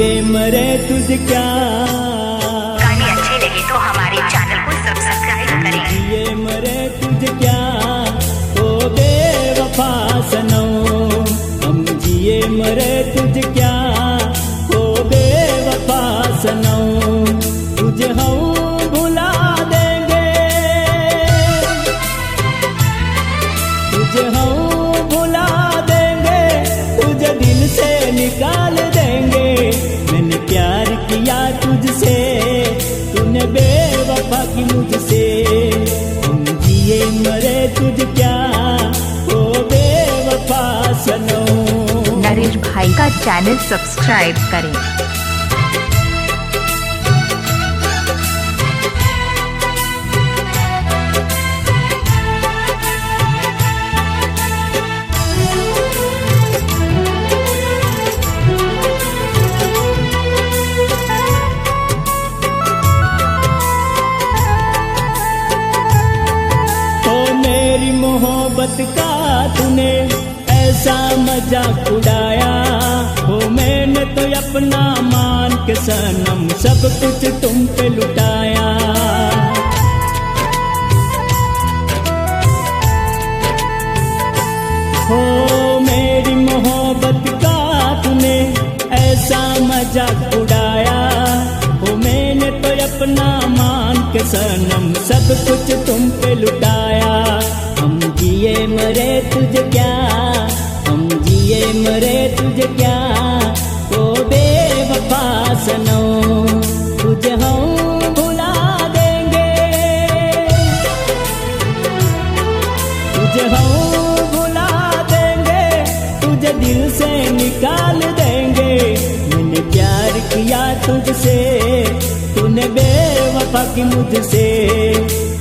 जिए मरे तुझ क्या। गाने अच्छे लगे तो हमारे चैनल को सब्सक्राइब करें। जिए मरे तुझ क्या ओ बेवफा सनम, हम जिए मरे तुझ क्या ओ बेवफा सनम। तुझे हम भुला देंगे, तुझे हम भुला देंगे, तुझे दिल से निकाल देंगे। मैंने प्यार किया तुझसे, तूने बेवफा की मुझसे। हम जिए मरे तुझ क्या ओ बेवफा सनम। नरेश भाई का चैनल सब्सक्राइब करें। मोहब्बत का तूने ऐसा मजाक उड़ाया हो, मैंने तो अपना मान के सनम सब कुछ तुम पे लुटाया। हो मेरी मोहब्बत का तूने ऐसा मजाक उड़ाया हो, मैंने तो अपना मान के सनम सब कुछ तुम पे लुटाया। हम जिए मरे तुझ क्या, हम जिए मरे तुझ क्या ओ बेवफा सनम। तुझे हम भुला देंगे, तुझे हम भुला देंगे, तुझे दिल से निकाल देंगे। मैंने प्यार किया तुझसे, तूने बेवफा की मुझसे।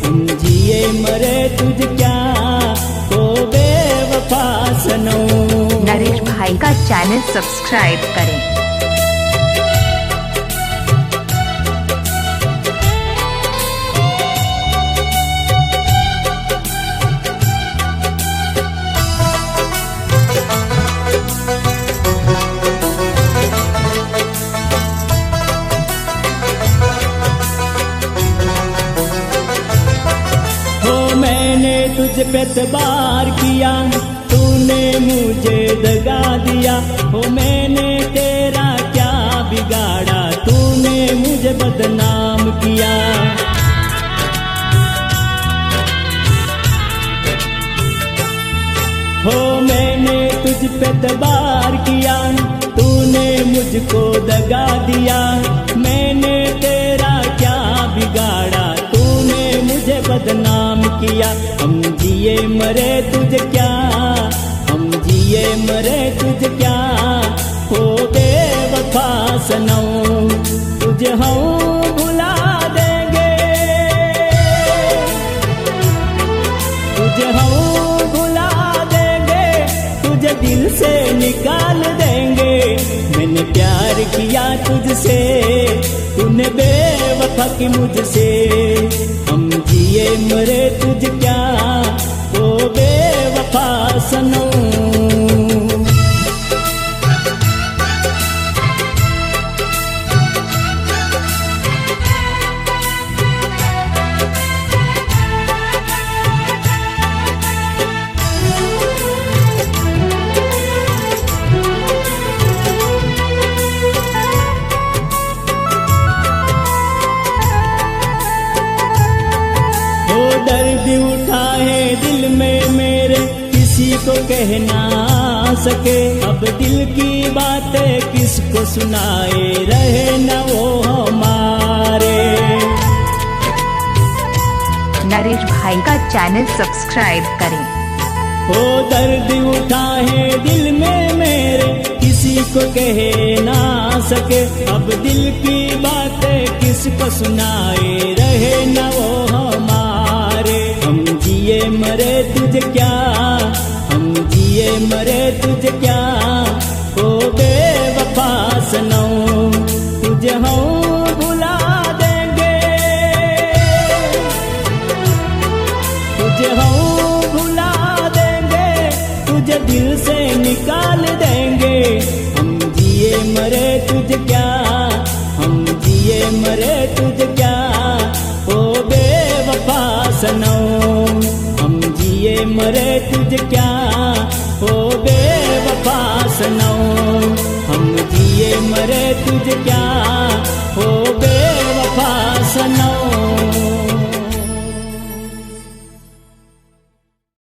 हम जिए मरे तुझ क्या ओ बेवफा सनम। नरेश भाई का चैनल सब्सक्राइब करें। तुझ पे एतबार किया, तूने मुझे दगा दिया। हो मैंने तेरा क्या बिगाड़ा, तूने मुझे बदनाम किया। हो मैंने तुझ पे एतबार किया, तूने मुझको दगा दिया। मैंने तेरा क्या बिगाड़ा, तूने मुझे बदनाम किया। हम जिए मरे तुझ क्या, हम जिए मरे तुझ क्या हो बेवफा सनम। तुझे हम भुला देंगे, तुझे हम भुला देंगे, तुझे दिल से निकाल देंगे। मैंने प्यार किया तुझसे, तूने बेवफा की मुझसे। हम जिए मरे तुझ क्या ओ बेवफा सनम। दर्द उठा है दिल में मेरे, किसी को कह ना सके। अब दिल की बातें किसको सुनाए, रहे न वो हमारे। नरेश भाई का चैनल सब्सक्राइब करें। ओ दर्द उठा है दिल में मेरे, किसी को कह ना सके। अब दिल की बातें किसको सुनाए, रहे न वो हमारे। हम जिए मरे तुझ क्या, हम जिए मरे तुझ क्या ओ बेवफा सनम। तुझे हम भुला देंगे, तुझे हम भुला देंगे, तुझे दिल से निकाल देंगे। हम जिए मरे तुझ क्या मरे तुझ क्या ओ बेवफा सनम, हम जिए मरे तुझ क्या ओ बेवफा सनम, हम जिए मरे तुझ क्या